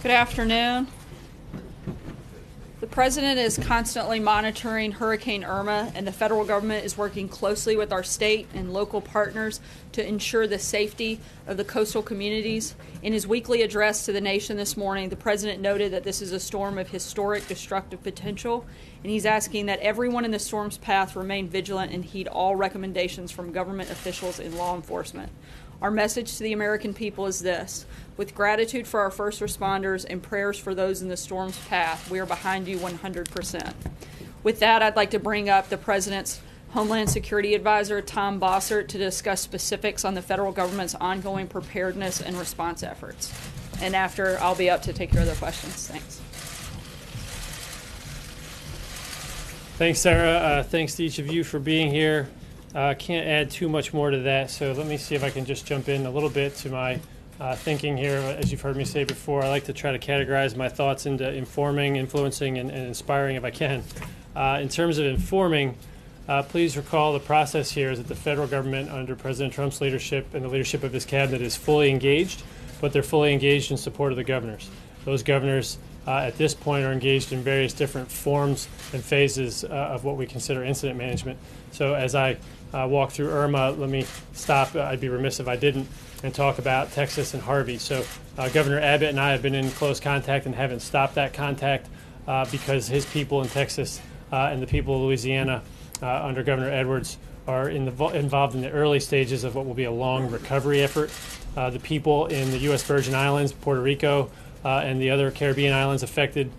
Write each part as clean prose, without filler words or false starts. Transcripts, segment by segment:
Good afternoon. The President is constantly monitoring Hurricane Irma, and the federal government is working closely with our state and local partners to ensure the safety of the coastal communities. In his weekly address to the nation this morning, the President noted that this is a storm of historic destructive potential, and he's asking that everyone in the storm's path remain vigilant and heed all recommendations from government officials and law enforcement. Our message to the American people is this: with gratitude for our first responders and prayers for those in the storm's path, we are behind you 100%. With that, I'd like to bring up the President's Homeland Security Advisor, Tom Bossert, to discuss specifics on the federal government's ongoing preparedness and response efforts. And after, I'll be up to take care of the questions. Thanks. Thanks, Sarah. Thanks to each of you for being here. Can't add too much more to that, so let me see if I can just jump in a little bit to my thinking here. As you've heard me say before, I like to try to categorize my thoughts into informing, influencing, and inspiring if I can. In terms of informing, please recall the process here is that the federal government under President Trump's leadership and the leadership of his cabinet is fully engaged, but they're fully engaged in support of the governors. Those governors at this point are engaged in various different forms and phases of what we consider incident management. So as I walk through Irma, let me stop. I'd be remiss if I didn't, and talk about Texas and Harvey. So Governor Abbott and I have been in close contact and haven't stopped that contact because his people in Texas and the people of Louisiana under Governor Edwards are involved in the early stages of what will be a long recovery effort. The people in the U.S. Virgin Islands, Puerto Rico, and the other Caribbean islands affected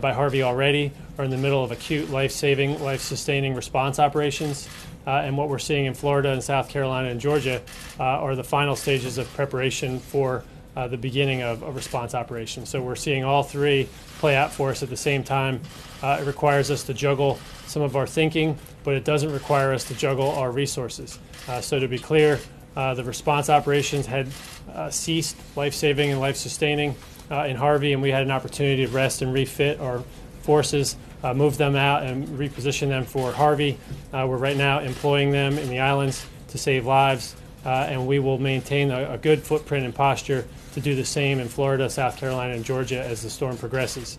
by Harvey already are in the middle of acute life-saving, life-sustaining response operations. And what we're seeing in Florida and South Carolina and Georgia are the final stages of preparation for the beginning of a response operation. So we're seeing all three play out for us at the same time. It requires us to juggle some of our thinking, but it doesn't require us to juggle our resources. So to be clear, the response operations had ceased life-saving and life-sustaining in Harvey, and we had an opportunity to rest and refit our forces, move them out and reposition them for Harvey. We're right now employing them in the islands to save lives, and we will maintain a good footprint and posture to do the same in Florida, South Carolina, and Georgia as the storm progresses.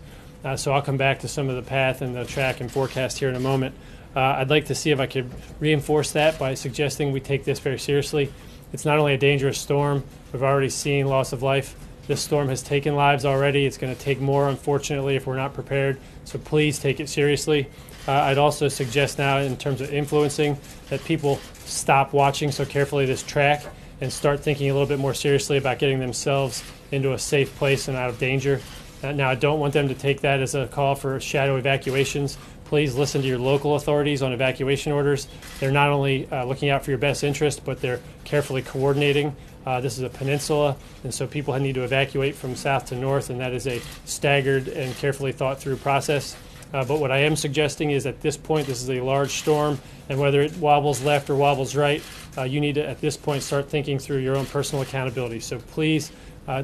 So I'll come back to some of the path and the track and forecast here in a moment. I'd like to see if I could reinforce that by suggesting we take this very seriously. It's not only a dangerous storm, we've already seen loss of life. This storm has taken lives already. It's going to take more, unfortunately, if we're not prepared. So please take it seriously. I'd also suggest now, in terms of influencing, that people stop watching so carefully this track and start thinking a little bit more seriously about getting themselves into a safe place and out of danger. Now, I don't want them to take that as a call for shadow evacuations. Please listen to your local authorities on evacuation orders. They're not only looking out for your best interest, but they're carefully coordinating. This is a peninsula, and so people need to evacuate from south to north, and that is a staggered and carefully thought through process. But what I am suggesting is at this point, this is a large storm, and whether it wobbles left or wobbles right, you need to, at this point, start thinking through your own personal accountability. So please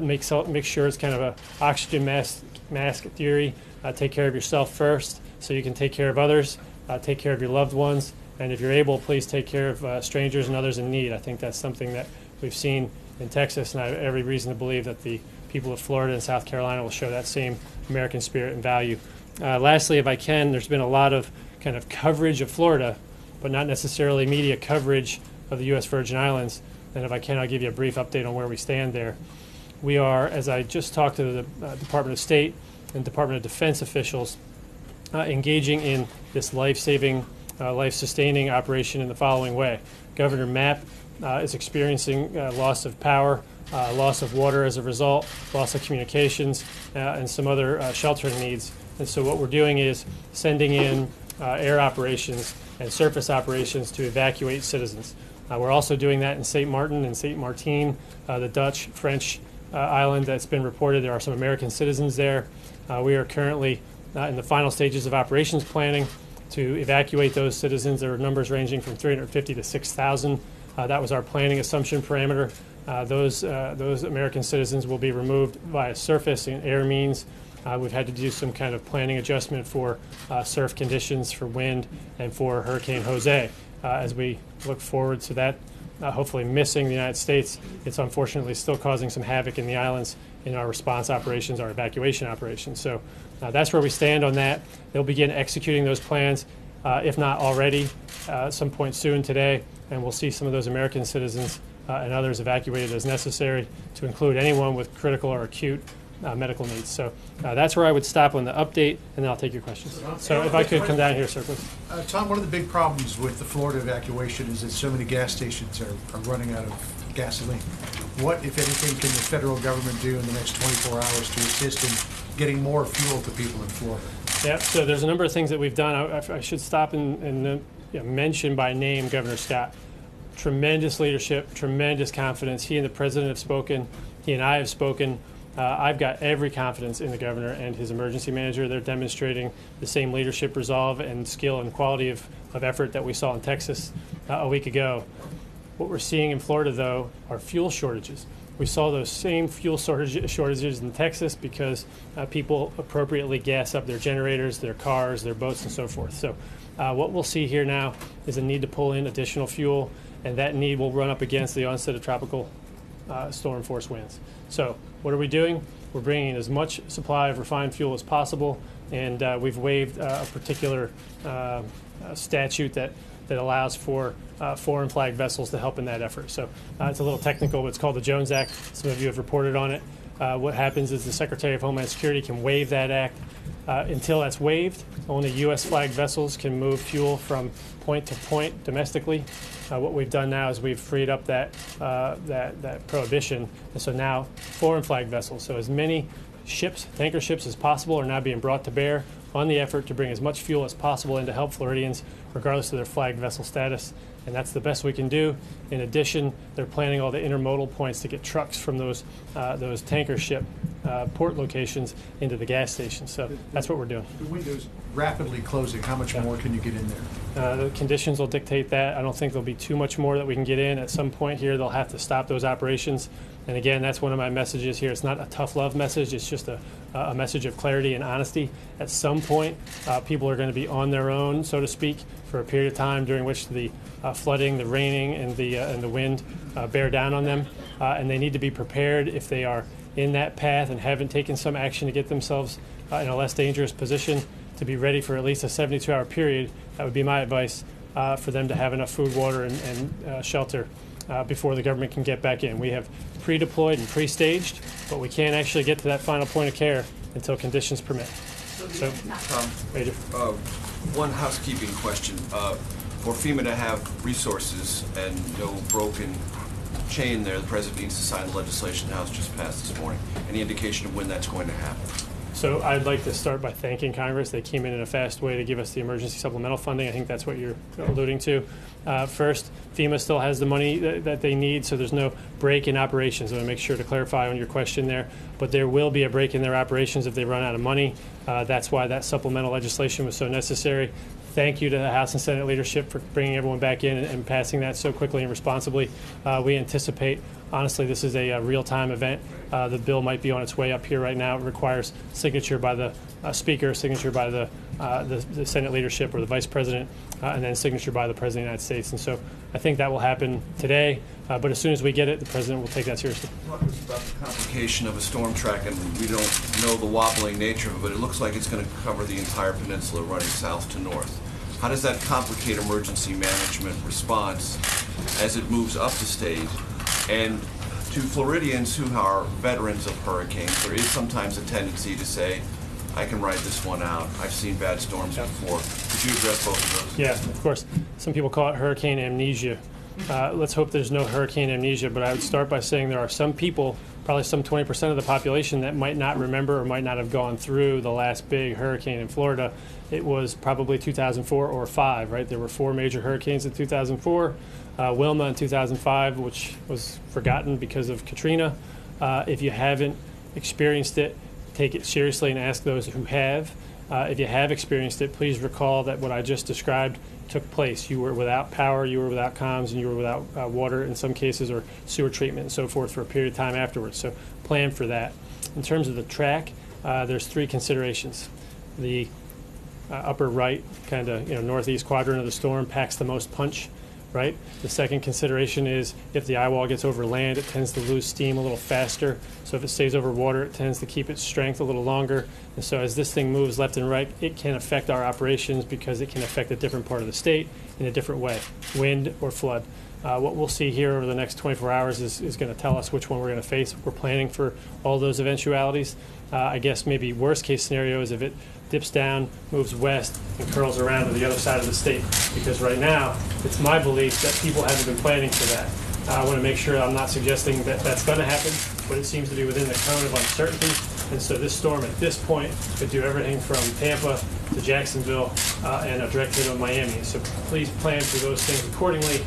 make sure it's kind of a oxygen mask theory. Take care of yourself first so you can take care of others. Take care of your loved ones. And if you're able, please take care of strangers and others in need. I think that's something that we've seen in Texas, and I have every reason to believe that the people of Florida and South Carolina will show that same American spirit and value. Lastly, if I can, there's been a lot of kind of coverage of Florida, but not necessarily media coverage of the U.S. Virgin Islands. And if I can, I'll give you a brief update on where we stand there. We are, as I just talked to the Department of State and Department of Defense officials, engaging in this life-saving, life-sustaining operation in the following way. Governor Mapp is experiencing loss of power, loss of water as a result, loss of communications, and some other sheltering needs. And so what we're doing is sending in air operations and surface operations to evacuate citizens. We're also doing that in St. Martin and St. Martin, the Dutch-French island that's been reported. There are some American citizens there. We are currently in the final stages of operations planning to evacuate those citizens. There are numbers ranging from 350 to 6,000. That was our planning assumption parameter. Those American citizens will be removed via surface and air means We've had to do some kind of planning adjustment for surf conditions, for wind, and for Hurricane Jose. As we look forward to that, hopefully missing the United States, it's unfortunately still causing some havoc in the islands in our response operations, our evacuation operations. So that's where we stand on that. They'll begin executing those plans, if not already, at some point soon today, and we'll see some of those American citizens and others evacuated as necessary, to include anyone with critical or acute medical needs. So that's where I would stop on the update, and then I'll take your questions. So if I could come down here, sir, please. Tom, one of the big problems with the Florida evacuation is that so many gas stations are running out of gasoline. What, if anything, can the federal government do in the next 24 hours to assist in getting more fuel to people in Florida? Yeah, so there's a number of things that we've done. I should stop and mention by name Governor Scott. Tremendous leadership, tremendous confidence. He and the president have spoken. He and I have spoken. I've got every confidence in the governor and his emergency manager. They're demonstrating the same leadership, resolve, and skill and quality of effort that we saw in Texas a week ago. What we're seeing in Florida, though, are fuel shortages. We saw those same fuel shortages in Texas because people appropriately gas up their generators, their cars, their boats, and so forth. So what we'll see here now is a need to pull in additional fuel, and that need will run up against the onset of tropical storm force winds. So what are we doing? We're bringing in as much supply of refined fuel as possible, and we've waived a particular statute that allows for foreign flag vessels to help in that effort. So it's a little technical, but it's called the Jones Act. Some of you have reported on it. What happens is the Secretary of Homeland Security can waive that act. Until that's waived, only U.S. flag vessels can move fuel from point to point domestically. What we've done now is we've freed up that prohibition, and so now foreign flag vessels. So as many ships, tanker ships as possible, are now being brought to bear on the effort to bring as much fuel as possible in to help Floridians, regardless of their flag vessel status. And that's the best we can do. In addition, they're planning all the intermodal points to get trucks from those tanker ship port locations into the gas stations. So that's what we're doing. The window's rapidly closing. How much more can you get in there? The conditions will dictate that. I don't think there'll be too much more that we can get in. At some point here, they'll have to stop those operations. And again, that's one of my messages here. It's not a tough love message. It's just a message of clarity and honesty. At some point, people are going to be on their own, so to speak, for a period of time during which the flooding, the raining, and the wind bear down on them. And they need to be prepared if they are in that path and haven't taken some action to get themselves in a less dangerous position, to be ready for at least a 72-hour period. That would be my advice for them to have enough food, water, and shelter before the government can get back in. We have pre-deployed and pre-staged, but we can't actually get to that final point of care until conditions permit. So, Major. One housekeeping question. For FEMA to have resources and no broken chain there, the President needs to sign the legislation the House just passed this morning. Any indication of when that's going to happen? So I'd like to start by thanking Congress. They came in a fast way to give us the emergency supplemental funding. I think that's what you're alluding to. First, FEMA still has the money that they need, so there's no break in operations. I want to make sure to clarify on your question there. But there will be a break in their operations if they run out of money. That's why that supplemental legislation was so necessary. Thank you to the House and Senate leadership for bringing everyone back in and passing that so quickly and responsibly. We anticipate, honestly, this is a real-time event. The bill might be on its way up here right now. It requires signature by the Speaker, signature by the Senate leadership or the Vice President, and then signature by the President of the United States. And so I think that will happen today. But as soon as we get it, the President will take that seriously. Talk about the complication of a storm track, and we don't know the wobbling nature of it, but it looks like it's going to cover the entire peninsula running south to north. How does that complicate emergency management response as it moves up the state? And to Floridians who are veterans of hurricanes, there is sometimes a tendency to say, I can ride this one out. I've seen bad storms before. Could you address both of those? Yeah, of course. Some people call it hurricane amnesia. Let's hope there's no hurricane amnesia, but I would start by saying there are some people, probably some 20% of the population, that might not remember or might not have gone through the last big hurricane in Florida. It was probably 2004 or 5, right? There were 4 major hurricanes in 2004, Wilma in 2005, which was forgotten because of Katrina. If you haven't experienced it, take it seriously and ask those who have. If you have experienced it, please recall that what I just described took place. You were without power, you were without comms, and you were without water in some cases, or sewer treatment and so forth for a period of time afterwards. So plan for that. In terms of the track, there's three considerations. The upper right, kind of northeast quadrant of the storm, packs the most punch, right? The second consideration is if the eye wall gets over land, it tends to lose steam a little faster. So if it stays over water, it tends to keep its strength a little longer. And so as this thing moves left and right, it can affect our operations because it can affect a different part of the state in a different way, wind or flood. What we'll see here over the next 24 hours is going to tell us which one we're going to face. We're planning for all those eventualities. I guess maybe worst case scenario is if it dips down, moves west, and curls around to the other side of the state. Because right now, it's my belief that people haven't been planning for that. I want to make sure I'm not suggesting that that's going to happen, but it seems to be within the cone of uncertainty. And so this storm at this point could do everything from Tampa to Jacksonville and a direct hit on Miami. So please plan for those things accordingly.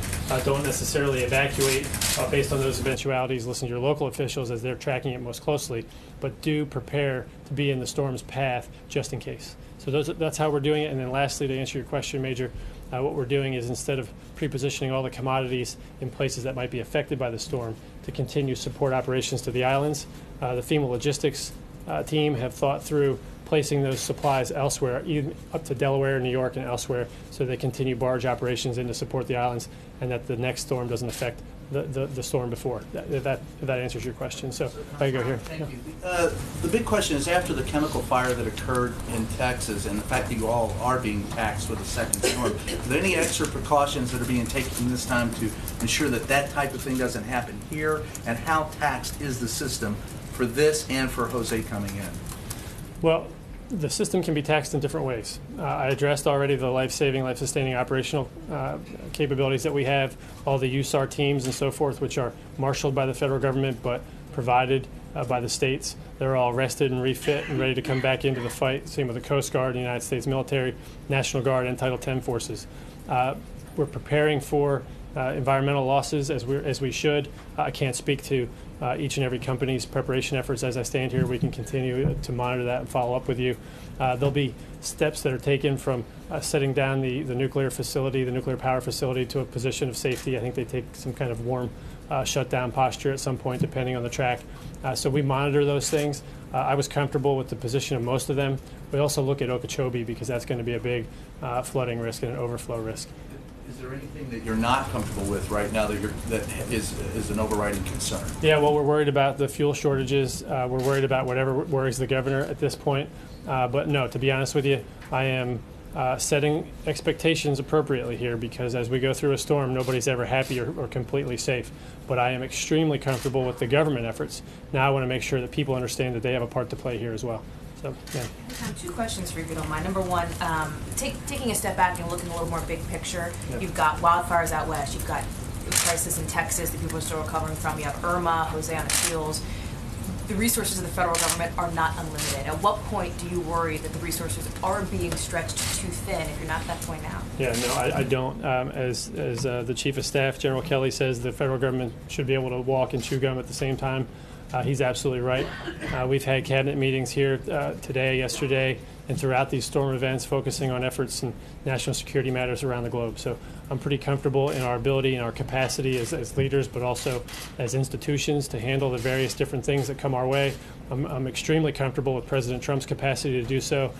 Don't necessarily evacuate based on those eventualities. Listen to your local officials as they're tracking it most closely, but do prepare to be in the storm's path just in case. So that's how we're doing it. And then lastly, to answer your question, Major, what we're doing is instead of pre-positioning all the commodities in places that might be affected by the storm to continue support operations to the islands, the FEMA logistics team have thought through placing those supplies elsewhere, even up to Delaware, New York, and elsewhere, so they continue barge operations in to support the islands, and that the next storm doesn't affect the storm before. If that answers your question. So if I go here. Thank you. The big question is, after the chemical fire that occurred in Texas and the fact that you all are being taxed with a second storm, are there any extra precautions that are being taken this time to ensure that that type of thing doesn't happen here? And how taxed is the system for this and for Jose coming in? Well, the system can be taxed in different ways. I addressed already the life-saving, life-sustaining operational capabilities that we have, all the USAR teams and so forth, which are marshaled by the federal government but provided by the states. They're all rested and refit and ready to come back into the fight. Same with the Coast Guard, the United States military, National Guard, and Title X forces. We're preparing for environmental losses as we should. I can't speak to each and every company's preparation efforts. As I stand here, we can continue to monitor that and follow up with you. There'll be steps that are taken from setting down the nuclear facility, the nuclear power facility, to a position of safety. I think they take some kind of warm shutdown posture at some point, depending on the track. So we monitor those things. I was comfortable with the position of most of them. We also look at Okeechobee because that's going to be a big flooding risk and an overflow risk. Is there anything that you're not comfortable with right now that is an overriding concern? Yeah, well, we're worried about the fuel shortages. We're worried about whatever worries the governor at this point. But no, to be honest with you, I am setting expectations appropriately here because as we go through a storm, nobody's ever happy or completely safe. But I am extremely comfortable with the government efforts. Now I want to make sure that people understand that they have a part to play here as well. So, yeah. Two questions for you, if you don't mind. Number one, taking a step back and looking a little more big picture, You've got wildfires out west, you've got the crisis in Texas that people are still recovering from, you have Irma, Jose on its heels. The resources of the federal government are not unlimited. At what point do you worry that the resources are being stretched too thin if you're not at that point now? Yeah, no, I don't. As the Chief of Staff, General Kelly, says, the federal government should be able to walk and chew gum at the same time. He's absolutely right. We've had cabinet meetings here today, yesterday, and throughout these storm events focusing on efforts in national security matters around the globe. So I'm pretty comfortable in our ability and our capacity as leaders, but also as institutions to handle the various different things that come our way. I'm extremely comfortable with President Trump's capacity to do so.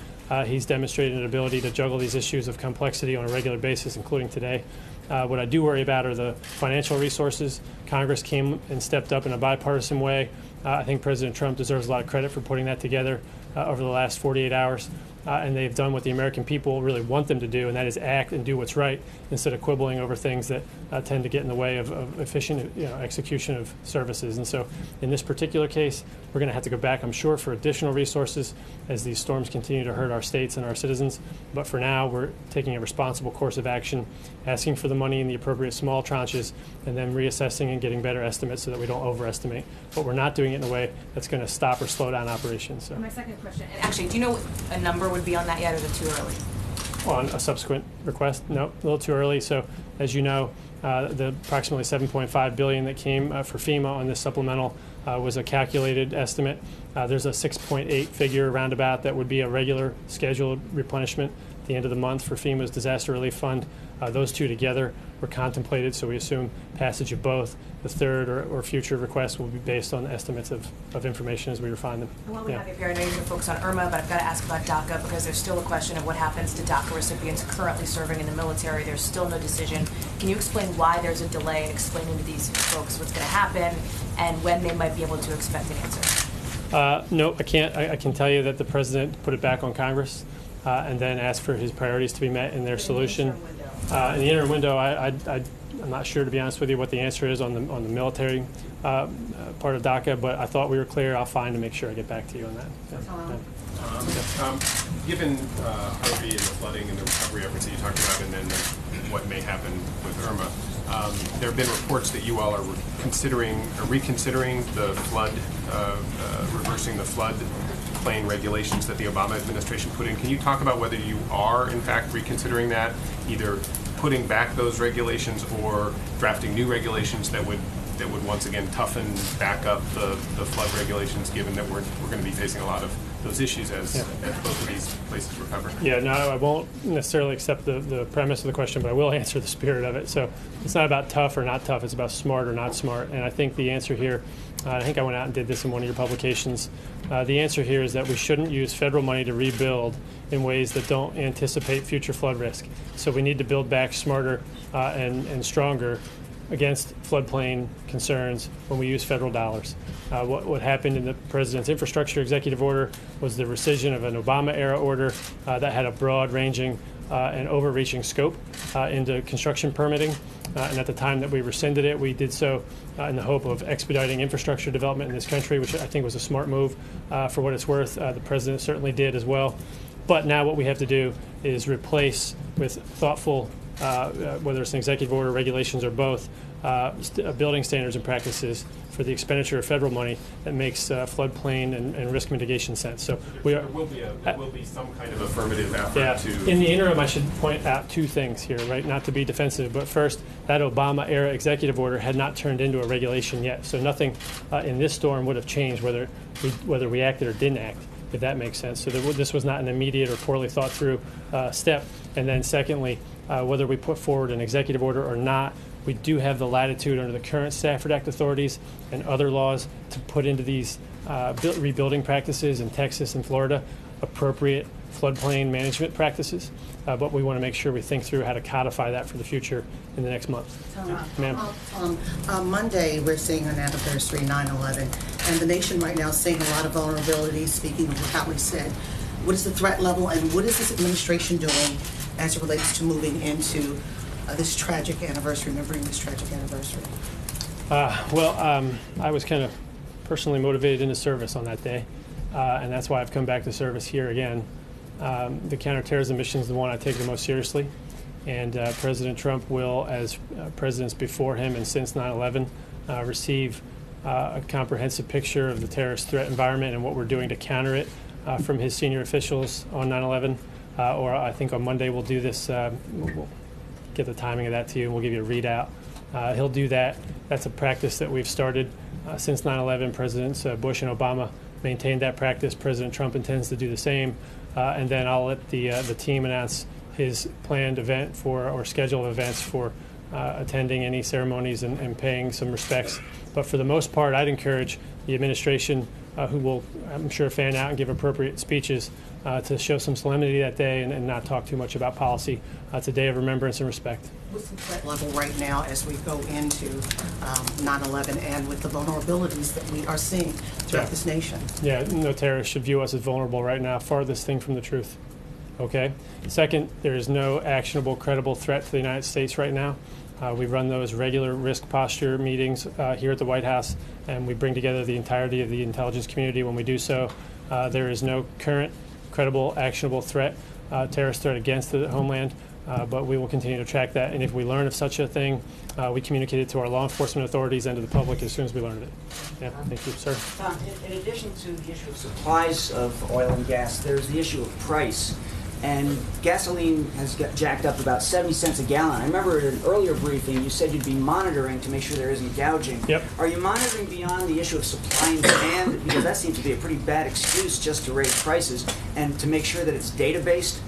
He's demonstrated an ability to juggle these issues of complexity on a regular basis, including today. What I do worry about are the financial resources. Congress came and stepped up in a bipartisan way. I think President Trump deserves a lot of credit for putting that together over the last 48 hours. And they've done what the American people really want them to do, and that is act and do what's right instead of quibbling over things that tend to get in the way of efficient execution of services. And so in this particular case, we're going to have to go back, I'm sure, for additional resources as these storms continue to hurt our states and our citizens. But for now, we're taking a responsible course of action, asking for the money in the appropriate small tranches, and then reassessing and getting better estimates so that we don't overestimate. But we're not doing it in a way that's going to stop or slow down operations. So. My second question, and actually, do you know what a number would be on that yet, or is it too early? On a subsequent request? No, a little too early. So, as you know, the approximately $7.5 billion that came for FEMA on this supplemental was a calculated estimate. There's a 6.8 figure roundabout that would be a regular scheduled replenishment. the end of the month for FEMA's Disaster Relief Fund. Those two together were contemplated, so we assume passage of both. The third or future requests will be based on estimates of information as we refine them. And while we have you here, I know you're going to focus on Irma, but I've got to ask about DACA because there's still a question of what happens to DACA recipients currently serving in the military. There's still no decision. Can you explain why there's a delay in explaining to these folks what's going to happen and when they might be able to expect an answer? No, I can't. I can tell you that the president put it back on Congress and then asked for his priorities to be met in their solution. In the interim window, I'm not sure, to be honest with you, what the answer is on the military part of DACA, but I thought we were clear. I'll find and make sure I get back to you on that. Given Harvey and the flooding and the recovery efforts that you talked about, and then what may happen with Irma, there have been reports that you all are reconsidering the flood, reversing the flood plain regulations that the Obama administration put in. Can you talk about whether you are, in fact, reconsidering that, either putting back those regulations or drafting new regulations that would once again toughen back up the flood regulations, given that we're going to be facing a lot of those issues as both of these places recover? Yeah, no, I won't necessarily accept the premise of the question, but I will answer the spirit of it. So it's not about tough or not tough, it's about smart or not smart. And I think the answer here, I think I went out and did this in one of your publications, the answer here is that we shouldn't use federal money to rebuild in ways that don't anticipate future flood risk. So we need to build back smarter and stronger against floodplain concerns when we use federal dollars. What happened in the president's infrastructure executive order was the rescission of an Obama-era order that had a broad-ranging and overreaching scope into construction permitting. And at the time that we rescinded it, we did so in the hope of expediting infrastructure development in this country, which I think was a smart move for what it's worth. The president certainly did as well. But now what we have to do is replace with thoughtful, whether it's an executive order, regulations, or both, building standards and practices for the expenditure of federal money that makes floodplain and risk mitigation sense. So there will be some kind of affirmative effort to. In the interim, I should point out two things here, right? Not to be defensive, but first, that Obama-era executive order had not turned into a regulation yet. So nothing in this storm would have changed whether we acted or didn't act, if that makes sense. So this was not an immediate or poorly thought through step. And then secondly, whether we put forward an executive order or not, we do have the latitude under the current Stafford Act authorities and other laws to put into these rebuilding practices in Texas and Florida appropriate floodplain management practices. But we want to make sure we think through how to codify that for the future in the next month. Ma'am. Monday, we're seeing an anniversary, 9/11, and the nation right now is seeing a lot of vulnerabilities, speaking of what Howie said. What is the threat level, and what is this administration doing as it relates to moving into this tragic anniversary, remembering this tragic anniversary? I was kind of personally motivated into service on that day, and that's why I've come back to service here again. The counterterrorism mission is the one I take the most seriously, and President Trump will, as presidents before him and since 9/11, receive a comprehensive picture of the terrorist threat environment and what we're doing to counter it from his senior officials on 9/11. Or I think on Monday we'll do this. We'll get the timing of that to you, and we'll give you a readout. He'll do that. That's a practice that we've started since 9/11. Presidents Bush and Obama maintained that practice. President Trump intends to do the same. And then I'll let the team announce his planned event or schedule of events for attending any ceremonies and paying some respects. But for the most part, I'd encourage the administration, who will, I'm sure, fan out and give appropriate speeches, to show some solemnity that day and not talk too much about policy. It's a day of remembrance and respect. What's the threat level right now as we go into 9/11 and with the vulnerabilities that we are seeing throughout this nation? Yeah, no terrorist should view us as vulnerable right now. Farthest thing from the truth. Okay? Second, there is no actionable, credible threat to the United States right now. We run those regular risk posture meetings here at the White House, and we bring together the entirety of the intelligence community when we do so. There is no current, credible, actionable threat, terrorist threat against the homeland, but we will continue to track that. And if we learn of such a thing, we communicate it to our law enforcement authorities and to the public as soon as we learn of it. Yeah, thank you, sir. In addition to the issue of supplies of oil and gas, there's the issue of price. And gasoline has got jacked up about 70 cents a gallon. I remember at an earlier briefing you said you'd be monitoring to make sure there isn't gouging. Yep. Are you monitoring beyond the issue of supply and demand? Because that seems to be a pretty bad excuse just to raise prices, and to make sure that it's data-based?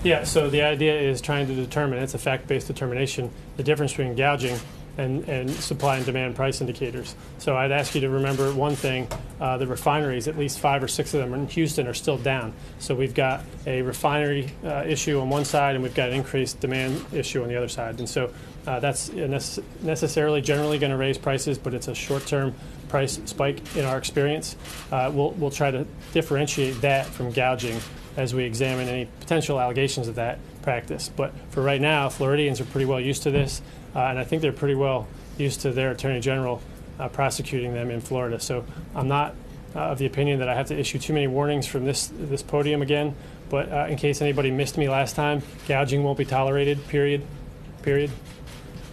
Yeah, so the idea is trying to determine, it's a fact-based determination, the difference between gouging and supply and demand price indicators. So I'd ask you to remember one thing, the refineries, at least 5 or 6 of them in Houston are still down. So we've got a refinery issue on one side and we've got an increased demand issue on the other side. And so that's necessarily generally going to raise prices, but it's a short-term price spike in our experience. We'll try to differentiate that from gouging as we examine any potential allegations of that practice. But for right now, Floridians are pretty well used to this, and I think they're pretty well used to their Attorney General prosecuting them in Florida. So I'm not of the opinion that I have to issue too many warnings from this podium again, but in case anybody missed me last time, gouging won't be tolerated, period.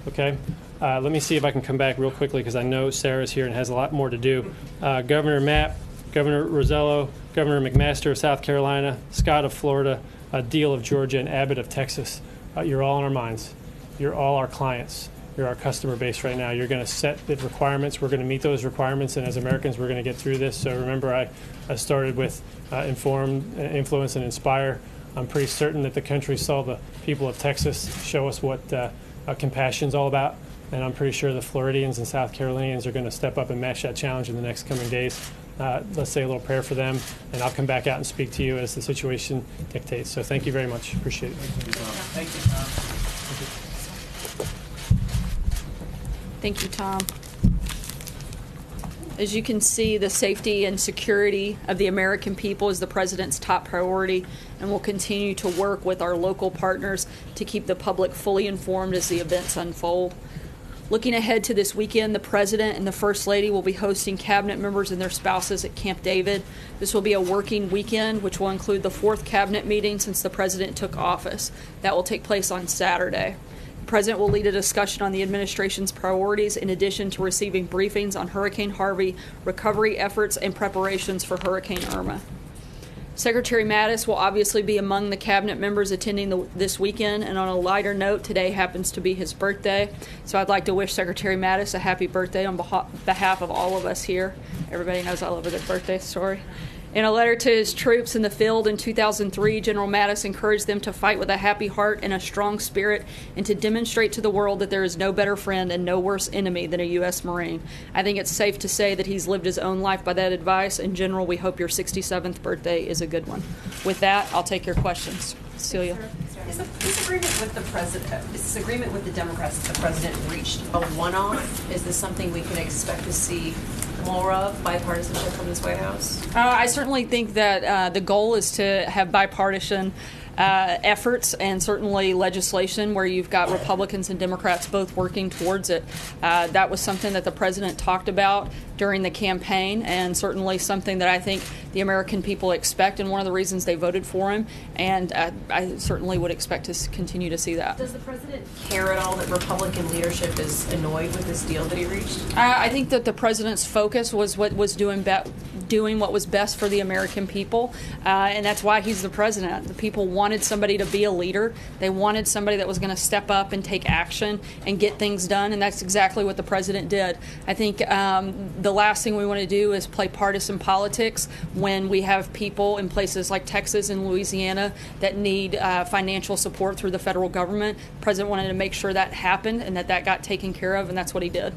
Okay? Let me see if I can come back real quickly because I know Sarah's here and has a lot more to do. Governor Mapp, Governor Rosello, Governor McMaster of South Carolina, Scott of Florida, Deal of Georgia, and Abbott of Texas. You're all on our minds. You're all our clients. You're our customer base right now. You're going to set the requirements. We're going to meet those requirements, and as Americans, we're going to get through this. So remember, I started with inform, influence, and inspire. I'm pretty certain that the country saw the people of Texas show us what compassion is all about, and I'm pretty sure the Floridians and South Carolinians are going to step up and match that challenge in the next coming days. Let's say a little prayer for them, and I'll come back out and speak to you as the situation dictates. So thank you very much. Appreciate it. Thank you, Tom. Thank you, Tom. As you can see, the safety and security of the American people is the President's top priority, and we'll continue to work with our local partners to keep the public fully informed as the events unfold. Looking ahead to this weekend, the President and the First Lady will be hosting cabinet members and their spouses at Camp David. This will be a working weekend, which will include the 4th cabinet meeting since the President took office. That will take place on Saturday. The President will lead a discussion on the administration's priorities in addition to receiving briefings on Hurricane Harvey, recovery efforts, and preparations for Hurricane Irma. Secretary Mattis will obviously be among the cabinet members attending this weekend, and on a lighter note, today happens to be his birthday, so I'd like to wish Secretary Mattis a happy birthday on behalf of all of us here. Everybody knows I love a good birthday story. In a letter to his troops in the field in 2003, General Mattis encouraged them to fight with a happy heart and a strong spirit and to demonstrate to the world that there is no better friend and no worse enemy than a U.S. Marine. I think it's safe to say that he's lived his own life by that advice. In general, we hope your 67th birthday is a good one. With that, I'll take your questions. Celia. Is this agreement with the president, is this agreement with the Democrats that the president reached a one-off? Is this something we can expect to see more of, bipartisanship from this White House? I certainly think that the goal is to have bipartisan efforts and certainly legislation where you've got Republicans and Democrats both working towards it. That was something that the president talked about during the campaign, and certainly something that I think the American people expect, and one of the reasons they voted for him, and I certainly would expect to continue to see that. Does the president care at all that Republican leadership is annoyed with this deal that he reached? I think that the president's focus was what was doing what was best for the American people, and that's why he's the president. The people wanted somebody to be a leader. They wanted somebody that was going to step up and take action and get things done, and that's exactly what the president did. I think the last thing we want to do is play partisan politics when we have people in places like Texas and Louisiana that need financial support through the federal government. The president wanted to make sure that happened and that got taken care of, and that's what he did.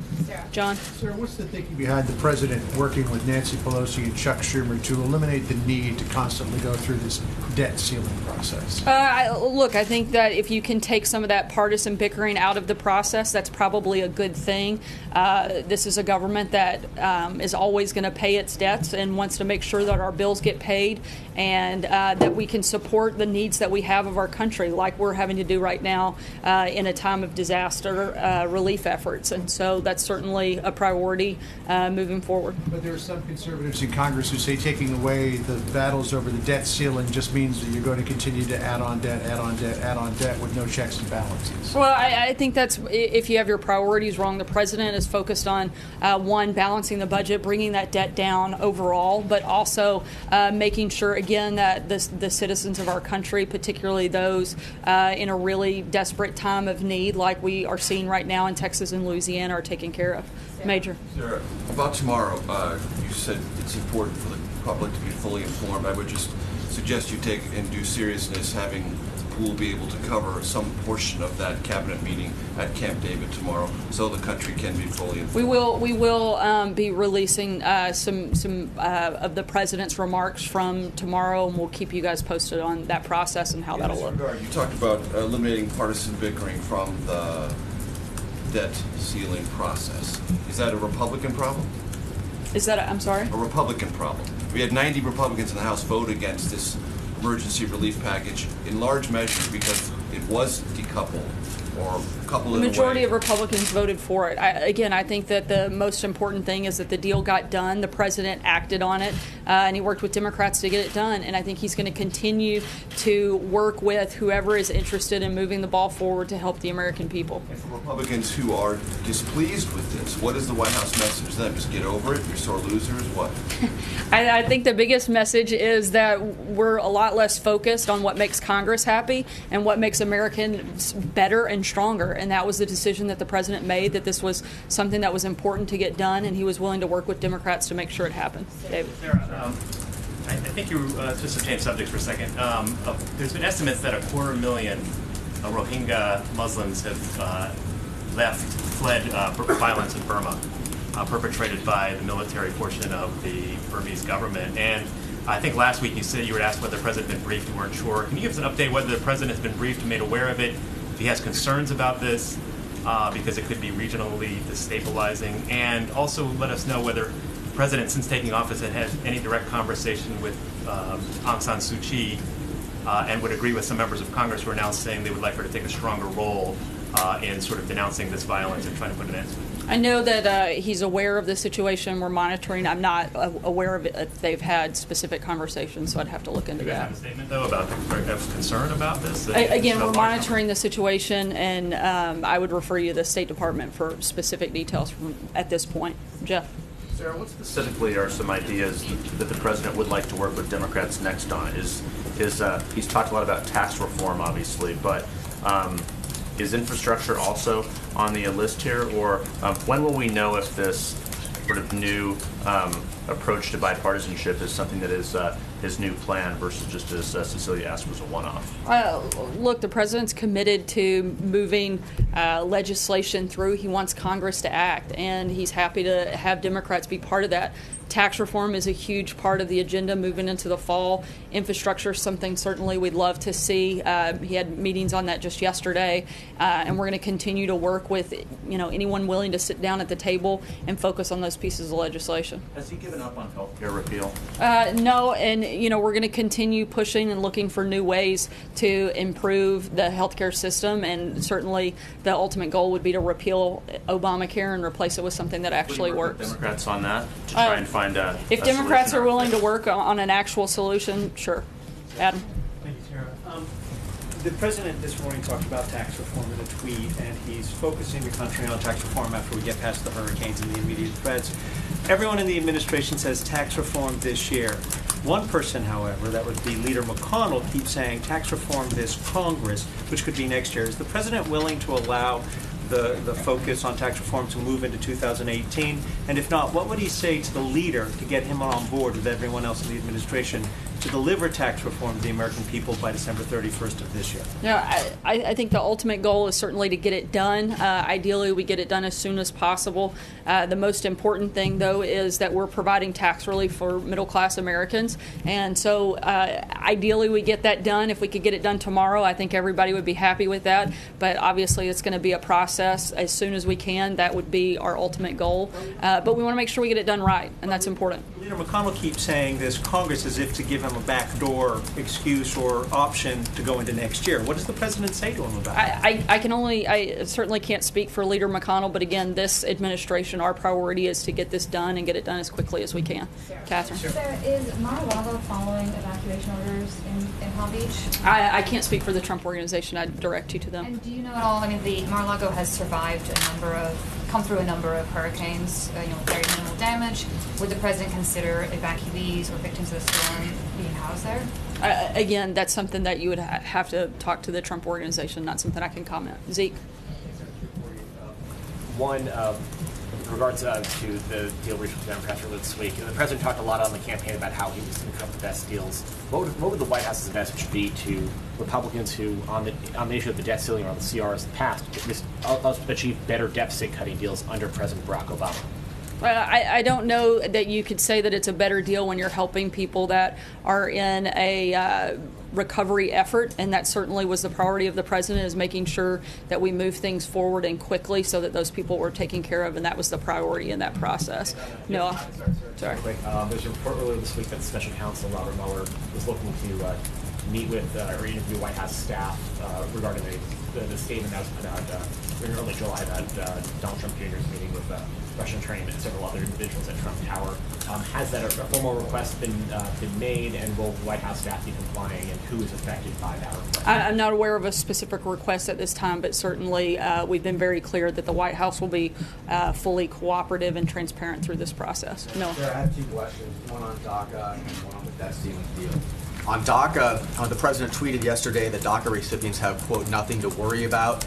John? Sir, what's the thinking behind the president working with Nancy Pelosi and Chuck Schumer to eliminate the need to constantly go through this debt ceiling process? Look, I think that if you can take some of that partisan bickering out of the process, that's probably a good thing. This is a government that is always going to pay its debts and wants to make sure that our bills get paid and that we can support the needs that we have of our country, like we're having to do right now in a time of disaster relief efforts. And so that's certainly a priority moving forward. But there are some conservatives in Congress who say taking away the battles over the debt ceiling just means that you're going to continue to add on debt, add on debt, add on debt with no checks and balances. Well, I think that's, if you have your priorities wrong, the president is focused on, one, balancing the budget, bringing that debt down overall, but also making sure, again, that the citizens of our country, particularly those in a really desperate time of need like we are seeing right now in Texas and Louisiana, are taken care of. Major. Sarah, about tomorrow, you said it's important for the public to be fully informed. I would just suggest you take in due seriousness having we'll be able to cover some portion of that cabinet meeting at Camp David tomorrow, so the country can be fully informed. We will be releasing some of the president's remarks from tomorrow, and we'll keep you guys posted on that process and how that'll look. You talked about eliminating partisan bickering from the debt ceiling process. Is that a Republican problem? Is that I'm sorry? A Republican problem. We had 90 Republicans in the House vote against this emergency relief package, in large measure because it was decoupled or coupled in a way. The majority of Republicans voted for it. I think that the most important thing is that the deal got done. The president acted on it, and he worked with Democrats to get it done. And I think he's going to continue to work with whoever is interested in moving the ball forward to help the American people. And for Republicans who are displeased with this, what is the White House message to them? Just get over it? You're sore losers? What? I think the biggest message is that we're a lot less focused on what makes Congress happy and what makes Americans better and stronger. And that was the decision that the president made, that this was something that was important to get done, and he was willing to work with Democrats to make sure it happened. David. Sarah, I think you just to change subjects for a second. There's been estimates that 250,000 Rohingya Muslims have fled violence in Burma, perpetrated by the military portion of the Burmese government. And I think last week you said you were asked whether the president had been briefed. You weren't sure. Can you give us an update whether the president has been briefed and made aware of it? If he has concerns about this, because it could be regionally destabilizing, and also let us know whether the president, since taking office, had had any direct conversation with Aung San Suu Kyi, and would agree with some members of Congress who are now saying they would like her to take a stronger role in sort of denouncing this violence and trying to put an end to it. I know that he's aware of the situation. We're monitoring. I'm not aware of it, if they've had specific conversations, so I'd have to look into Do you that. have a statement, though, about concern about this? Again, we're monitoring the situation, and I would refer you to the State Department for specific details at this point. Jeff? Sarah, what specifically are some ideas that the president would like to work with Democrats next on? He's talked a lot about tax reform, obviously, but is infrastructure also on the list here? Or when will we know if this sort of new approach to bipartisanship is something that is his new plan versus just, as Cecilia asked, was a one-off? Look, the president's committed to moving legislation through. He wants Congress to act, and he's happy to have Democrats be part of that. Tax reform is a huge part of the agenda moving into the fall. Infrastructure is something certainly we'd love to see. He had meetings on that just yesterday, and we're going to continue to work with anyone willing to sit down at the table and focus on those pieces of legislation. Has he given up on health care repeal? No, and we're going to continue pushing and looking for new ways to improve the healthcare system, and certainly the ultimate goal would be to repeal Obamacare and replace it with something that actually works. Democrats on that to try and find if Democrats are willing to work on an actual solution, sure. Adam. Thank you, Sarah. The president this morning talked about tax reform in a tweet, and he's focusing the country on tax reform after we get past the hurricanes and the immediate threats. Everyone in the administration says tax reform this year. One person, however, that would be Leader McConnell, keeps saying tax reform this Congress, which could be next year. Is the president willing to allow the focus on tax reform to move into 2018? And if not, what would he say to the leader to get him on board with everyone else in the administration to deliver tax reform to the American people by December 31st of this year? Yeah, I think the ultimate goal is certainly to get it done. Ideally, we get it done as soon as possible. The most important thing, though, is that we're providing tax relief for middle-class Americans. And so ideally, we get that done. If we could get it done tomorrow, I think everybody would be happy with that. But obviously, it's going to be a process. As soon as we can, that would be our ultimate goal. But we want to make sure we get it done right, and that's important. Leader McConnell keeps saying this Congress as if to give him a backdoor excuse or option to go into next year. What does the president say to him about that? I certainly can't speak for Leader McConnell, but again, this administration, our priority is to get this done and get it done as quickly as we can. Catherine? Sarah, is Mar-a-Lago following evacuation orders in Palm Beach? I can't speak for the Trump organization. I'd direct you to them. And do you know at all, the Mar-a-Lago has survived come through a number of hurricanes, very minimal damage. Would the president consider evacuees or victims of the storm being housed there? Again, that's something that you would have to talk to the Trump organization, not something I can comment. Zeke? One, in regards to the deal reached with the Democrats earlier this week, the president talked a lot on the campaign about how he was going to come up with the best deals. What would the White House's message be to Republicans who, on the issue of the debt ceiling or on the CRs in the past, achieve better deficit cutting deals under President Barack Obama? Well, I don't know that you could say that it's a better deal when you're helping people that are in a recovery effort, and that certainly was the priority of the president, is making sure that we move things forward and quickly so that those people were taken care of, and that was the priority in that process. No, sorry. There's a report earlier this week that Special Counsel Robert Mueller was looking to meet with or interview White House staff regarding the statement that was put out in early July that Donald Trump Jr. is meeting with Russian attorney and several other individuals at Trump Tower. Has that a formal request been made, and will White House staff be complying, and who is affected by that request? I'm not aware of a specific request at this time, but certainly we've been very clear that the White House will be fully cooperative and transparent through this process. No. Sarah, I have two questions, one on DACA and one on the debt ceiling deal. On DACA, the president tweeted yesterday that DACA recipients have, quote, nothing to worry about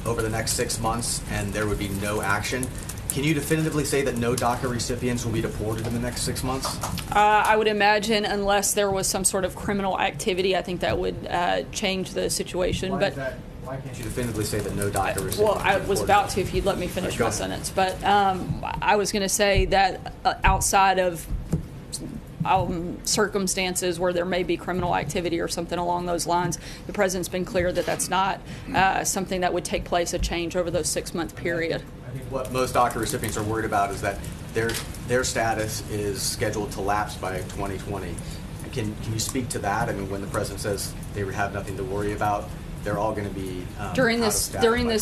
over the next 6 months, and there would be no action. Can you definitively say that no DACA recipients will be deported in the next 6 months? I would imagine, unless there was some sort of criminal activity, I think that would change the situation. Why can't you definitively say that no DACA recipients will be deported? Well, I was about to if you'd let me finish my sentence. But I was going to say that outside of circumstances where there may be criminal activity or something along those lines, the president's been clear that that's not something that would take place, a change over those 6 month period. I think what most DACA recipients are worried about is that their status is scheduled to lapse by 2020. Can you speak to that? I mean, when the president says they have nothing to worry about, they're all going to be during this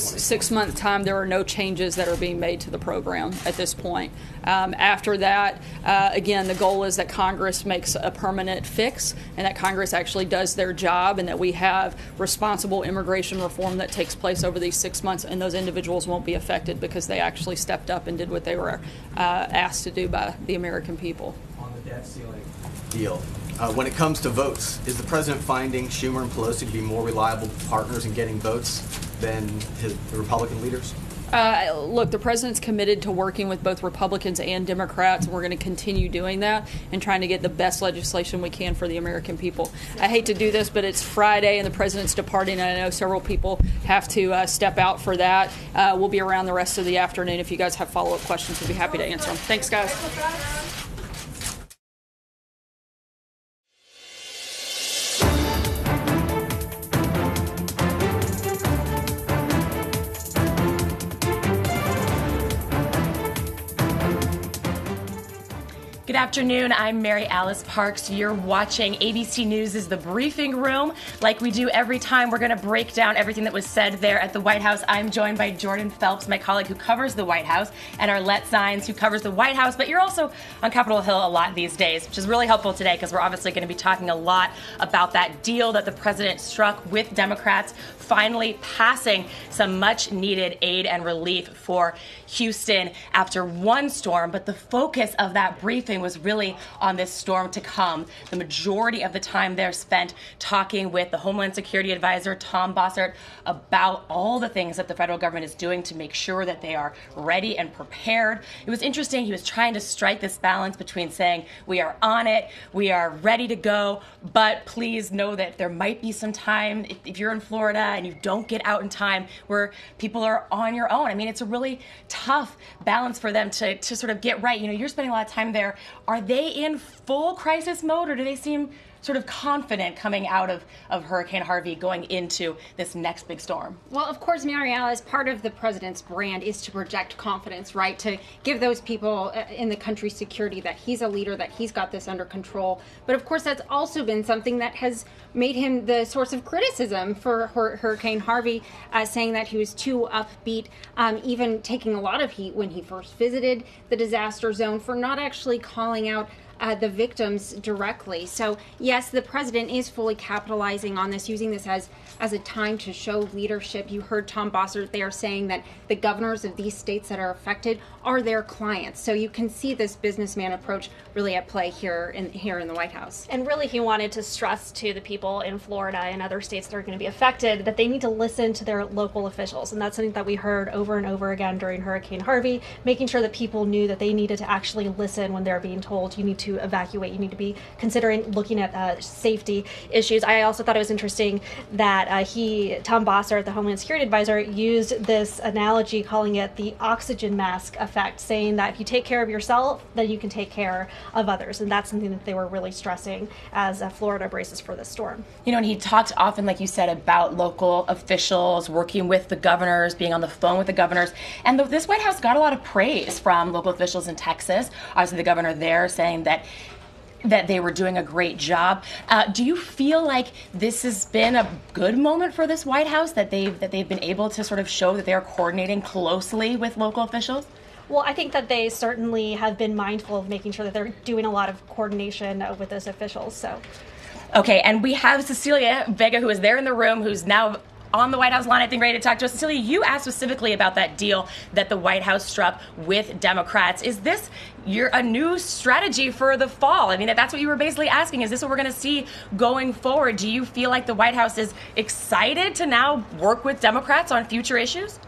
6 month time. There are no changes that are being made to the program at this point. After that, again, the goal is that Congress makes a permanent fix, and that Congress actually does their job, and that we have responsible immigration reform that takes place over these 6 months, and those individuals won't be affected because they actually stepped up and did what they were asked to do by the American people. On the debt ceiling deal. When it comes to votes, is the president finding Schumer and Pelosi to be more reliable partners in getting votes than the Republican leaders? Look, the president's committed to working with both Republicans and Democrats, and we're going to continue doing that and trying to get the best legislation we can for the American people. I hate to do this, but it's Friday and the president's departing, and I know several people have to step out for that. We'll be around the rest of the afternoon. If you guys have follow-up questions, we'll be happy to answer them. Thanks, guys. Good afternoon, I'm Mary Alice Parks. You're watching ABC News' The Briefing Room. Like we do every time, we're going to break down everything that was said there at the White House. I'm joined by Jordan Phelps, my colleague who covers the White House, and Arlette Zines, who covers the White House, but you're also on Capitol Hill a lot these days, which is really helpful today because we're obviously going to be talking a lot about that deal that the president struck with Democrats, finally passing some much-needed aid and relief for Houston after one storm, but the focus of that briefing was really on this storm to come. The majority of the time they're spent talking with the Homeland Security Advisor, Tom Bossert, about all the things that the federal government is doing to make sure that they are ready and prepared. It was interesting. He was trying to strike this balance between saying, we are on it, we are ready to go, but please know that there might be some time, if you're in Florida and you don't get out in time, where people are on your own. I mean, it's a really tough balance for them to sort of get right. You know, you're spending a lot of time there. Are they in full crisis mode, or do they seem sort of confident coming out of Hurricane Harvey going into this next big storm? Well, of course, Mary Alice, part of the president's brand is to project confidence, right? To give those people in the country security that he's a leader, that he's got this under control. But of course, that's also been something that has made him the source of criticism for Hurricane Harvey, saying that he was too upbeat, even taking a lot of heat when he first visited the disaster zone for not actually calling out the victims directly. So yes, the president is fully capitalizing on this, using this as a time to show leadership. You heard Tom Bossert there saying that the governors of these states that are affected are their clients. So you can see this businessman approach really at play here in the White House. And really, he wanted to stress to the people in Florida and other states that are going to be affected that they need to listen to their local officials. And that's something that we heard over and over again during Hurricane Harvey, making sure that people knew that they needed to actually listen when they're being told you need to evacuate, you need to be considering looking at safety issues. I also thought it was interesting that Tom Bossert, the Homeland Security Advisor, used this analogy calling it the oxygen mask effect, saying that if you take care of yourself, then you can take care of others. And that's something that they were really stressing as Florida braces for this storm. You know, and he talked often, like you said, about local officials working with the governors, being on the phone with the governors. And this White House got a lot of praise from local officials in Texas. Obviously, the governor there saying that they were doing a great job. Do you feel like this has been a good moment for this White House, that they've been able to sort of show that they are coordinating closely with local officials? Well, I think that they certainly have been mindful of making sure that they're doing a lot of coordination with those officials. So, okay, and we have Cecilia Vega, who is there in the room, who's now on the White House lawn, I think, ready to talk to us. Cecilia, you asked specifically about that deal that the White House struck with Democrats. Is this a new strategy for the fall? I mean, that's what you were basically asking. Is this what we're going to see going forward? Do you feel like the White House is excited to now work with Democrats on future issues?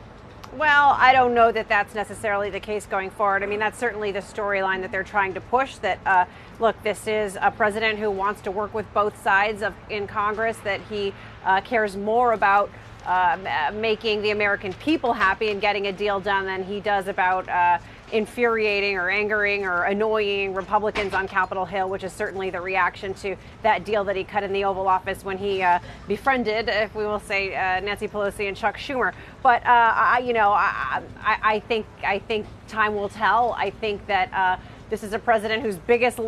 Well, I don't know that that's necessarily the case going forward. I mean, that's certainly the storyline that they're trying to push, that, look, this is a president who wants to work with both sides in Congress, that he cares more about making the American people happy and getting a deal done than he does about infuriating or angering or annoying Republicans on Capitol Hill, which is certainly the reaction to that deal that he cut in the Oval Office when he befriended, if we will say, Nancy Pelosi and Chuck Schumer. But I think time will tell. I think that this is a president whose biggest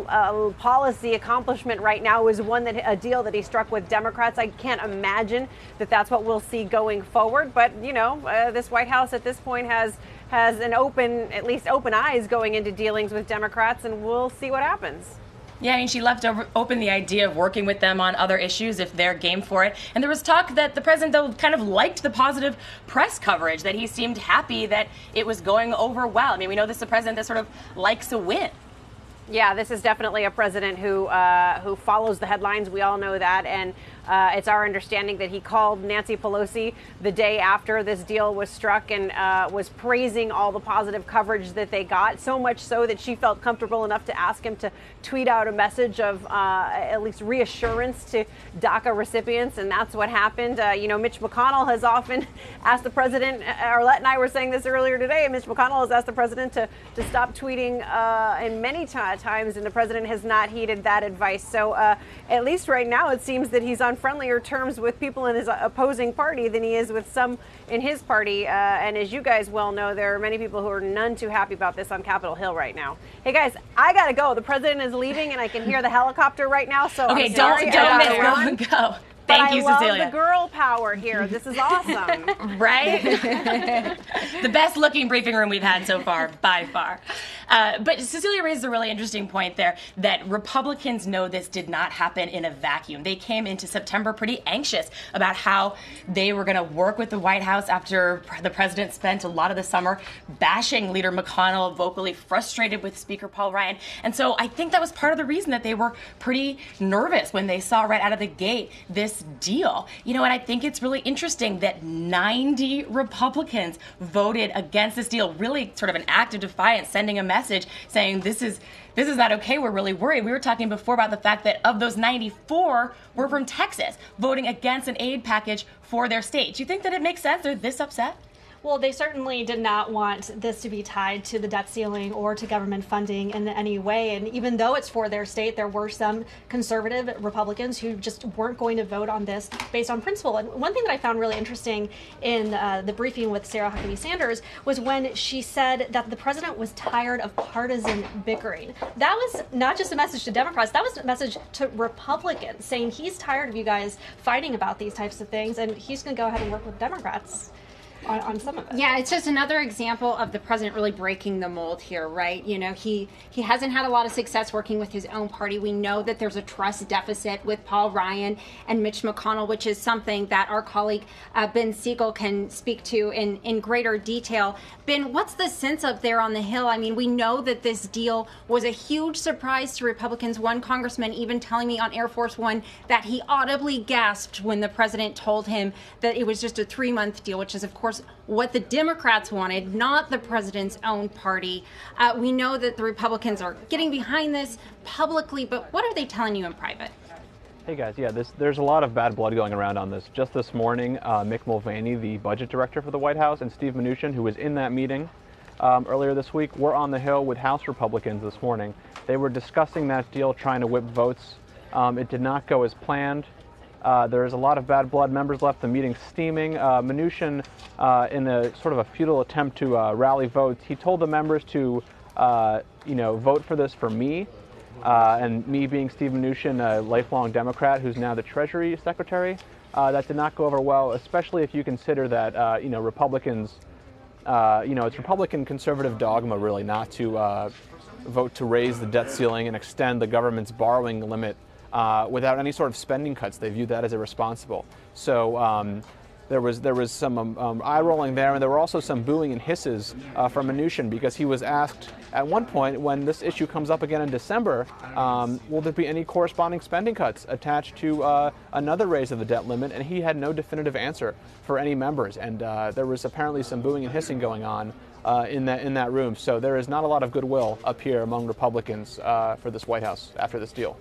policy accomplishment right now is a deal that he struck with Democrats. I can't imagine that that's what we'll see going forward. But this White House at this point has at least open eyes going into dealings with Democrats, and we'll see what happens. Yeah, I mean, she left open the idea of working with them on other issues if they're game for it. And there was talk that the president, though, kind of liked the positive press coverage, that he seemed happy that it was going over well. I mean, we know this is a president that sort of likes a win. Yeah, this is definitely a president who follows the headlines. We all know that. And it's our understanding that he called Nancy Pelosi the day after this deal was struck and was praising all the positive coverage that they got, so much so that she felt comfortable enough to ask him to tweet out a message of at least reassurance to DACA recipients, and that's what happened. Mitch McConnell has often asked the president, Arlette and I were saying this earlier today, Mitch McConnell has asked the president to stop tweeting in many times, and the president has not heeded that advice. So at least right now it seems that he's on friendlier terms with people in his opposing party than he is with some in his party. And as you guys well know, there are many people who are none too happy about this on Capitol Hill right now. Hey guys, I gotta go. The president is leaving, and I can hear the helicopter right now. So okay, I'm sorry, don't go. Thank you, Cecilia. I love the girl power here. This is awesome. Right? The best looking briefing room we've had so far, by far. But Cecilia raised a really interesting point there, that Republicans know this did not happen in a vacuum. They came into September pretty anxious about how they were going to work with the White House after the president spent a lot of the summer bashing Leader McConnell, vocally frustrated with Speaker Paul Ryan. And so I think that was part of the reason that they were pretty nervous when they saw right out of the gate this deal. And I think it's really interesting that 90 Republicans voted against this deal, really sort of an act of defiance, sending a message saying this is not okay, we're really worried. We were talking before about the fact that of those 94 were from Texas, voting against an aid package for their state. Do you think that it makes sense they're this upset? Well, they certainly did not want this to be tied to the debt ceiling or to government funding in any way. And even though it's for their state, there were some conservative Republicans who just weren't going to vote on this based on principle. And one thing that I found really interesting in the briefing with Sarah Huckabee Sanders was when she said that the president was tired of partisan bickering. That was not just a message to Democrats, that was a message to Republicans, saying he's tired of you guys fighting about these types of things and he's going to go ahead and work with Democrats. on some of it. Yeah, it's just another example of the president really breaking the mold here, right? You know, he hasn't had a lot of success working with his own party. We know that there's a trust deficit with Paul Ryan and Mitch McConnell, which is something that our colleague Ben Siegel can speak to in greater detail. Ben, what's the sense up there on the Hill? I mean, we know that this deal was a huge surprise to Republicans. One congressman even telling me on Air Force One that he audibly gasped when the president told him that it was just a 3-month deal, which is, of course, what the Democrats wanted, not the president's own party. We know that the Republicans are getting behind this publicly, but what are they telling you in private? Hey guys, yeah, there's a lot of bad blood going around on this. Just this morning, Mick Mulvaney, the budget director for the White House, and Steve Mnuchin, who was in that meeting earlier this week, were on the Hill with House Republicans this morning. They were discussing that deal, trying to whip votes. It did not go as planned. There's a lot of bad blood. Members left the meeting steaming. Mnuchin, in a sort of a futile attempt to rally votes, he told the members to, vote for this for me. And me being Steve Mnuchin, a lifelong Democrat who's now the Treasury Secretary, that did not go over well, especially if you consider that, Republicans, it's Republican conservative dogma really not to vote to raise the debt ceiling and extend the government's borrowing limit without any sort of spending cuts. They view that as irresponsible. So there was some eye rolling there, and there were also some booing and hisses from Mnuchin because he was asked at one point when this issue comes up again in December, will there be any corresponding spending cuts attached to another raise of the debt limit? And he had no definitive answer for any members, and there was apparently some booing and hissing going on in that room. So there is not a lot of goodwill up here among Republicans for this White House after this deal.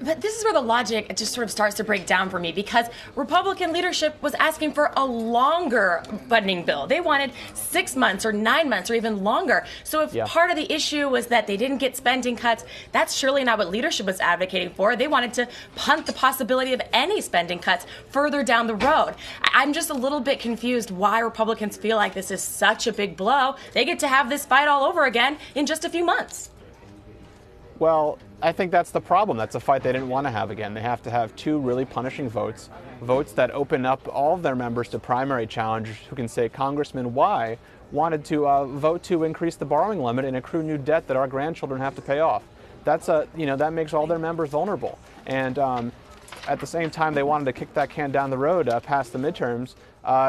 But this is where the logic just sort of starts to break down for me, because Republican leadership was asking for a longer funding bill. They wanted 6 months or 9 months or even longer. So if part of the issue was that they didn't get spending cuts, that's surely not what leadership was advocating for. They wanted to punt the possibility of any spending cuts further down the road. I'm just a little bit confused why Republicans feel like this is such a big blow. They get to have this fight all over again in just a few months. Well, I think that's the problem. That's a fight they didn't want to have again. They have to have two really punishing votes that open up all of their members to primary challengers who can say, Congressman Y wanted to vote to increase the borrowing limit and accrue new debt that our grandchildren have to pay off. That's that makes all their members vulnerable. And at the same time, they wanted to kick that can down the road past the midterms.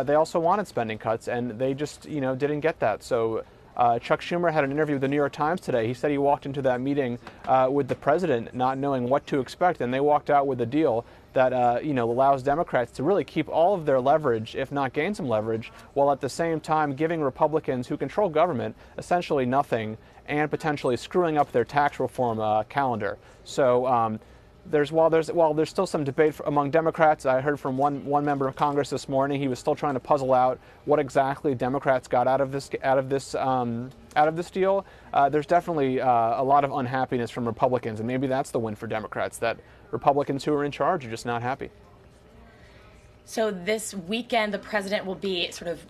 They also wanted spending cuts, and they just didn't get that. So. Chuck Schumer had an interview with the New York Times today. He said he walked into that meeting with the president not knowing what to expect, and they walked out with a deal that allows Democrats to really keep all of their leverage, if not gain some leverage, while at the same time giving Republicans who control government essentially nothing and potentially screwing up their tax reform calendar. So while there's still some debate among Democrats. I heard from one member of Congress this morning. He was still trying to puzzle out what exactly Democrats got out of this deal. There's definitely a lot of unhappiness from Republicans, and maybe that's the win for Democrats, that Republicans who are in charge are just not happy. So this weekend, the president will be sort of,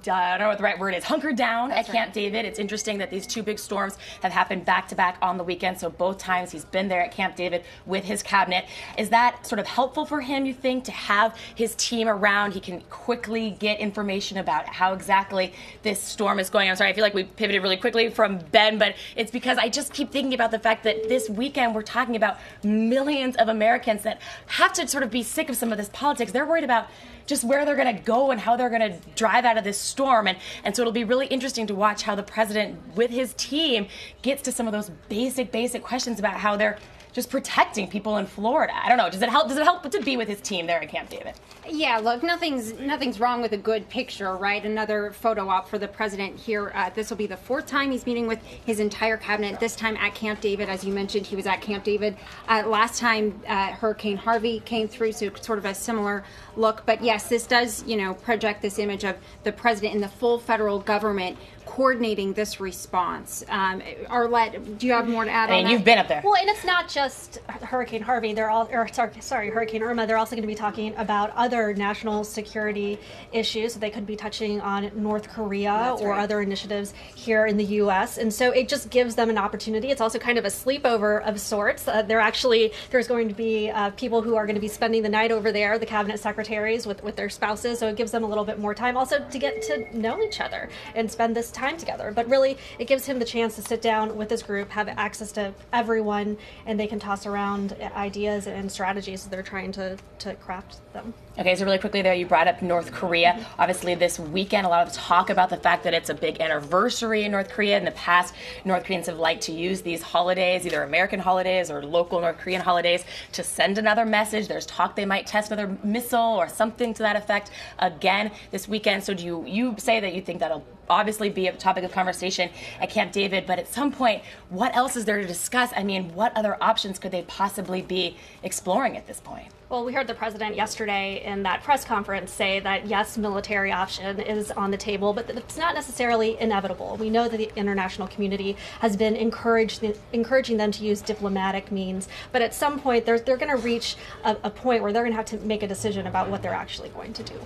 I don't know what the right word is, hunkered down at Camp David. It's interesting that these two big storms have happened back-to-back on the weekend, so both times he's been there at Camp David with his cabinet. Is that sort of helpful for him, you think, to have his team around? He can quickly get information about how exactly this storm is going. I'm sorry, I feel like we pivoted really quickly from Ben, but it's because I just keep thinking about the fact that this weekend we're talking about millions of Americans that have to sort of be sick of some of this politics. They're worried about just where they're going to go and how they're going to drive out of this storm. And so it'll be really interesting to watch how the president, with his team, gets to some of those basic questions about how they're just protecting people in Florida. I don't know. Does it help to be with his team there at Camp David? Yeah, look, nothing's wrong with a good picture, right? Another photo op for the president here. This will be the fourth time he's meeting with his entire cabinet, this time at Camp David. As you mentioned, he was at Camp David last time Hurricane Harvey came through, so sort of a similar look. But yes, this does, project this image of the president and the full federal government coordinating this response. Arlette, do you have more to add on that? You've been up there. Well, and it's not just Hurricane Harvey. Hurricane Irma. They're also going to be talking about other other national security issues. So they could be touching on North Korea or other initiatives here in the U.S. And so it just gives them an opportunity. It's also kind of a sleepover of sorts. There's going to be people who are going to be spending the night over there, the cabinet secretaries with their spouses. So it gives them a little bit more time also to get to know each other and spend this time together. But really, it gives him the chance to sit down with this group, have access to everyone, and they can toss around ideas and strategies that they're trying to craft them. Okay, so really quickly there, you brought up North Korea. Obviously this weekend, a lot of talk about the fact that it's a big anniversary in North Korea. In the past, North Koreans have liked to use these holidays, either American holidays or local North Korean holidays, to send another message. There's talk they might test another missile or something to that effect again this weekend. So do you say that you think that'll obviously be a topic of conversation at Camp David, but at some point, what else is there to discuss? I mean, what other options could they possibly be exploring at this point? Well, we heard the president yesterday in that press conference say that, yes, military option is on the table, but that it's not necessarily inevitable. We know that the international community has been encouraging them to use diplomatic means, but at some point they're going to reach a point where they're going to have to make a decision about what they're actually going to do.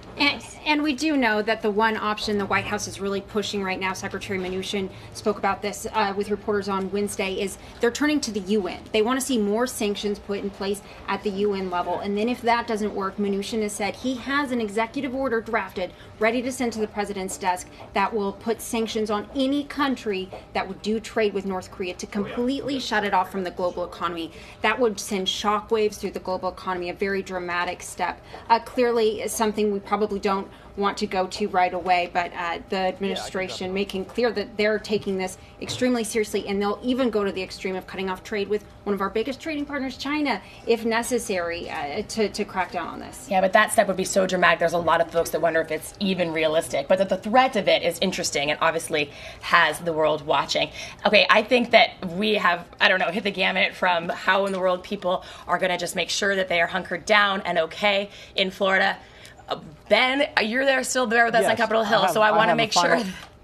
And we do know that the one option the White House is really pushing right now, Secretary Mnuchin spoke about this with reporters on Wednesday, is they're turning to the UN. They want to see more sanctions put in place at the UN level. And then if that doesn't work, Mnuchin has said he has an executive order drafted, ready to send to the president's desk, that will put sanctions on any country that would do trade with North Korea to completely shut it off from the global economy. That would send shockwaves through the global economy, a very dramatic step. Clearly something we probably don't want to go to right away, but the administration making clear that they're taking this extremely seriously, and they'll even go to the extreme of cutting off trade with one of our biggest trading partners, China, if necessary, to crack down on this. Yeah, but that step would be so dramatic. There's a lot of folks that wonder if it's even realistic, but that the threat of it is interesting and obviously has the world watching. Okay, I think that we have, hit the gamut from how in the world people are going to just make sure that they are hunkered down and okay in Florida. Ben, you're still there with us on Capitol Hill, so I want to make sure.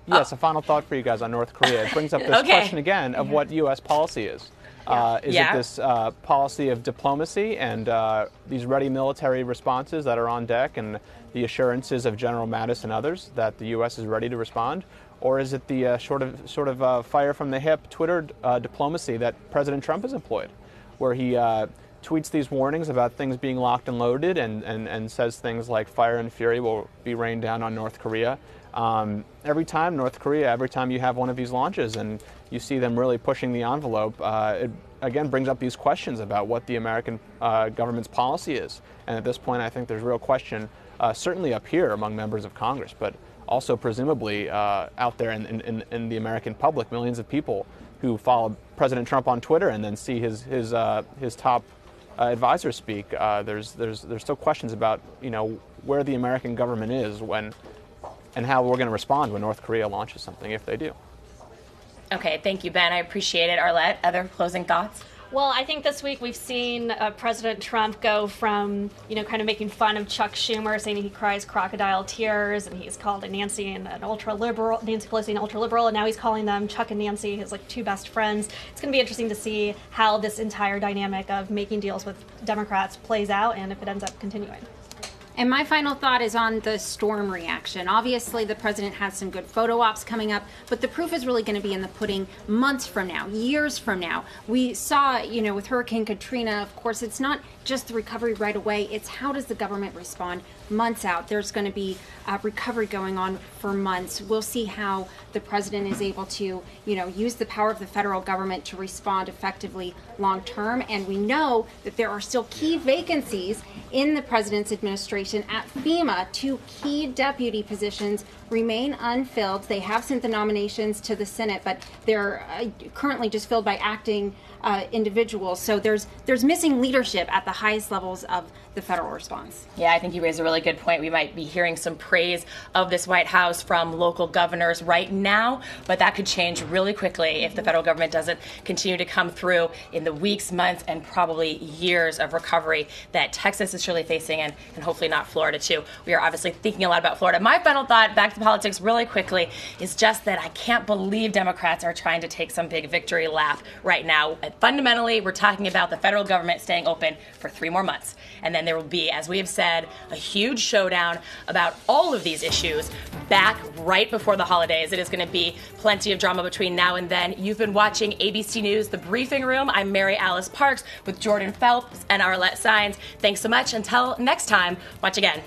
Yes, a final thought for you guys on North Korea. It brings up this question again of what U.S. policy is. Is it this policy of diplomacy and these ready military responses that are on deck and the assurances of General Mattis and others that the U.S. is ready to respond? Or is it the sort of fire from the hip Twitter diplomacy that President Trump has employed, where he tweets these warnings about things being locked and loaded and says things like fire and fury will be rained down on North Korea. Every time you have one of these launches and you see them really pushing the envelope, it again brings up these questions about what the American government's policy is. And at this point, I think there's real question, certainly up here among members of Congress, but also presumably out there in the American public, millions of people who follow President Trump on Twitter and then see his top advisors speak. There's still questions about where the American government is when and how we're going to respond when North Korea launches something, if they do. Okay, thank you, Ben. I appreciate it. Arlette, other closing thoughts? Well, I think this week we've seen President Trump go from, kind of making fun of Chuck Schumer, saying he cries crocodile tears, and he's called Nancy Pelosi an ultra-liberal, and now he's calling them Chuck and Nancy his two best friends. It's going to be interesting to see how this entire dynamic of making deals with Democrats plays out and if it ends up continuing. And my final thought is on the storm reaction. Obviously, the president has some good photo ops coming up, but the proof is really going to be in the pudding months from now, years from now. We saw, with Hurricane Katrina, of course, it's not just the recovery right away, it's how does the government respond months out. There's going to be recovery going on for months. We'll see how the president is able to, use the power of the federal government to respond effectively long term. And we know that there are still key vacancies in the president's administration at FEMA. 2 key deputy positions remain unfilled. They have sent the nominations to the Senate, but they're currently just filled by acting individuals. So there's missing leadership at the highest levels of the federal response. Yeah, I think you raised a really good point. We might be hearing some praise of this White House from local governors right now, but that could change really quickly if the federal government doesn't continue to come through in the weeks, months, and probably years of recovery that Texas is surely facing, and hopefully not Florida too. We are obviously thinking a lot about Florida. My final thought, back to politics really quickly, is just that I can't believe Democrats are trying to take some big victory lap right now. Fundamentally, we're talking about the federal government staying open for 3 more months. And then there will be, as we have said, a huge huge showdown about all of these issues back right before the holidays. It is going to be plenty of drama between now and then. You've been watching ABC News, The Briefing Room. I'm Mary Alice Parks with Jordan Phelps and Arlette Saenz. Thanks so much. Until next time, watch again.